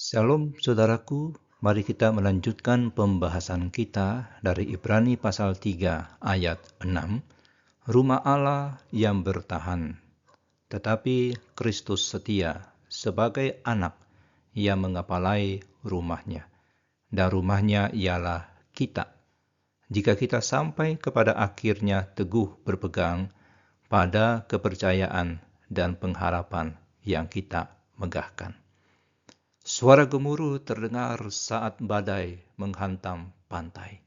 Shalom saudaraku, mari kita melanjutkan pembahasan kita dari Ibrani pasal 3 ayat 6, Rumah Allah yang bertahan, tetapi Kristus setia sebagai anak yang mengepalai rumahnya, dan rumahnya ialah kita, jika kita sampai kepada akhirnya teguh berpegang pada kepercayaan dan pengharapan yang kita megahkan. Suara gemuruh terdengar saat badai menghantam pantai.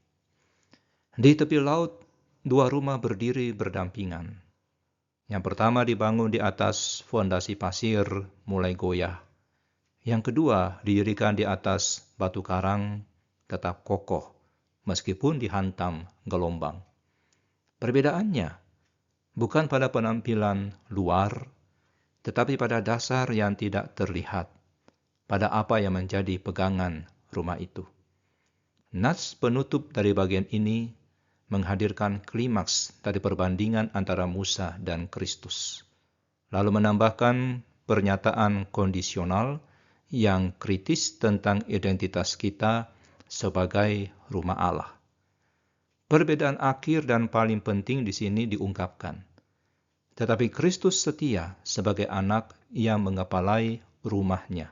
Di tepi laut, dua rumah berdiri berdampingan. Yang pertama dibangun di atas fondasi pasir mulai goyah. Yang kedua didirikan di atas batu karang tetap kokoh meskipun dihantam gelombang. Perbedaannya bukan pada penampilan luar, tetapi pada dasar yang tidak terlihat, pada apa yang menjadi pegangan rumah itu. Nats penutup dari bagian ini menghadirkan klimaks dari perbandingan antara Musa dan Kristus, lalu menambahkan pernyataan kondisional yang kritis tentang identitas kita sebagai rumah Allah. Perbedaan akhir dan paling penting di sini diungkapkan. Tetapi Kristus setia sebagai anak yang mengepalai rumahnya,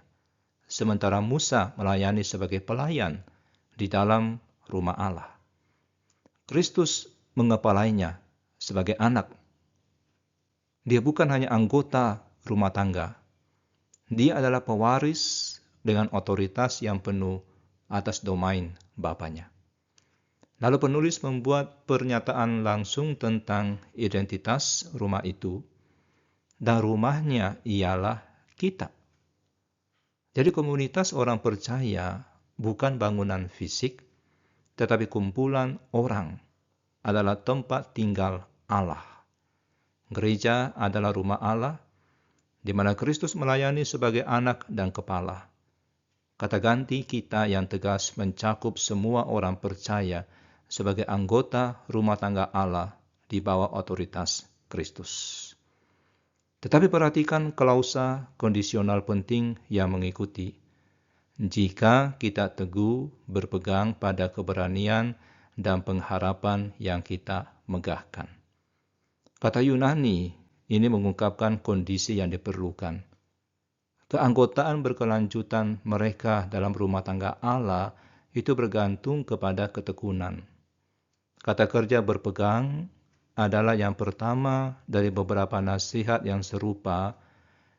sementara Musa melayani sebagai pelayan di dalam rumah Allah. Kristus mengepalainya sebagai anak. Dia bukan hanya anggota rumah tangga. Dia adalah pewaris dengan otoritas yang penuh atas domain Bapanya. Lalu penulis membuat pernyataan langsung tentang identitas rumah itu, dan rumahnya ialah kita. Jadi komunitas orang percaya bukan bangunan fisik, tetapi kumpulan orang adalah tempat tinggal Allah. Gereja adalah rumah Allah, di mana Kristus melayani sebagai anak dan kepala. Kata ganti kita yang tegas mencakup semua orang percaya sebagai anggota rumah tangga Allah di bawah otoritas Kristus. Tetapi perhatikan klausa kondisional penting yang mengikuti. Jika kita teguh berpegang pada keberanian dan pengharapan yang kita megahkan. Kata Yunani ini mengungkapkan kondisi yang diperlukan. Keanggotaan berkelanjutan mereka dalam rumah tangga Allah itu bergantung kepada ketekunan. Kata kerja berpegang adalah yang pertama dari beberapa nasihat yang serupa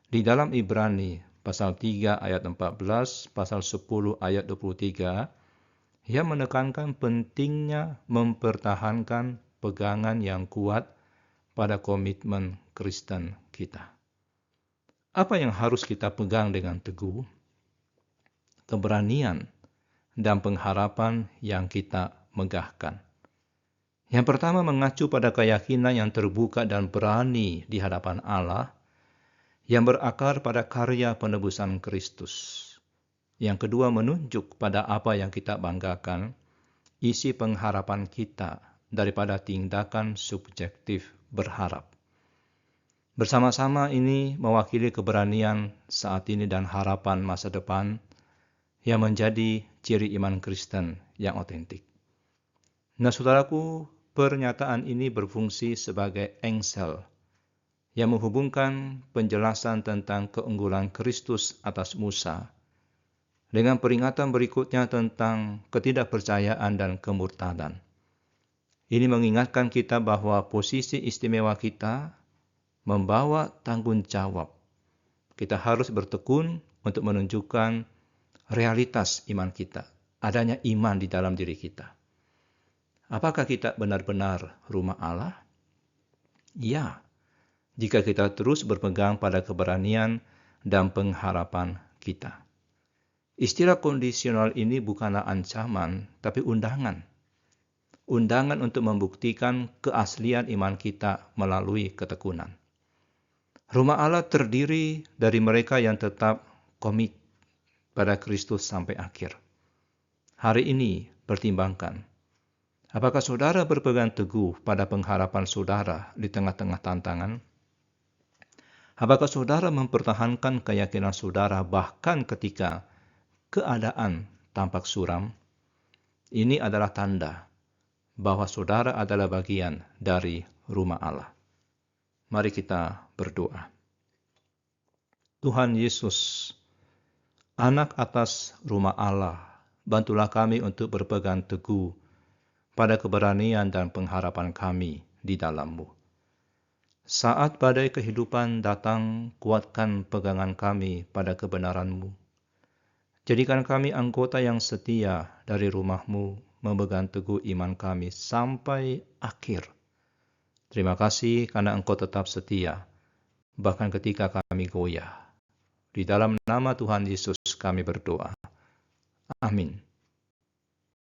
di dalam Ibrani pasal 3 ayat 14, pasal 10 ayat 23, yang menekankan pentingnya mempertahankan pegangan yang kuat pada komitmen Kristen kita. Apa yang harus kita pegang dengan teguh? Keberanian dan pengharapan yang kita megahkan. Yang pertama mengacu pada keyakinan yang terbuka dan berani di hadapan Allah, yang berakar pada karya penebusan Kristus. Yang kedua menunjuk pada apa yang kita banggakan, isi pengharapan kita daripada tindakan subjektif berharap. Bersama-sama ini mewakili keberanian saat ini dan harapan masa depan yang menjadi ciri iman Kristen yang otentik. Nah, saudaraku, pernyataan ini berfungsi sebagai engsel yang menghubungkan penjelasan tentang keunggulan Kristus atas Musa dengan peringatan berikutnya tentang ketidakpercayaan dan kemurtadan. Ini mengingatkan kita bahwa posisi istimewa kita membawa tanggung jawab. Kita harus bertekun untuk menunjukkan realitas iman kita, adanya iman di dalam diri kita. Apakah kita benar-benar rumah Allah? Ya, jika kita terus berpegang pada keberanian dan pengharapan kita. Istilah kondisional ini bukanlah ancaman, tapi undangan. Undangan untuk membuktikan keaslian iman kita melalui ketekunan. Rumah Allah terdiri dari mereka yang tetap komit pada Kristus sampai akhir. Hari ini pertimbangkan, apakah saudara berpegang teguh pada pengharapan saudara di tengah-tengah tantangan? Apakah saudara mempertahankan keyakinan saudara bahkan ketika keadaan tampak suram, ini adalah tanda bahwa saudara adalah bagian dari rumah Allah. Mari kita berdoa. Tuhan Yesus, anak atas rumah Allah, bantulah kami untuk berpegang teguh pada keberanian dan pengharapan kami di dalam-Mu. Saat badai kehidupan datang, kuatkan pegangan kami pada kebenaran-Mu. Jadikan kami anggota yang setia dari rumah-Mu, memegang teguh iman kami sampai akhir. Terima kasih karena Engkau tetap setia, bahkan ketika kami goyah. Di dalam nama Tuhan Yesus kami berdoa. Amin.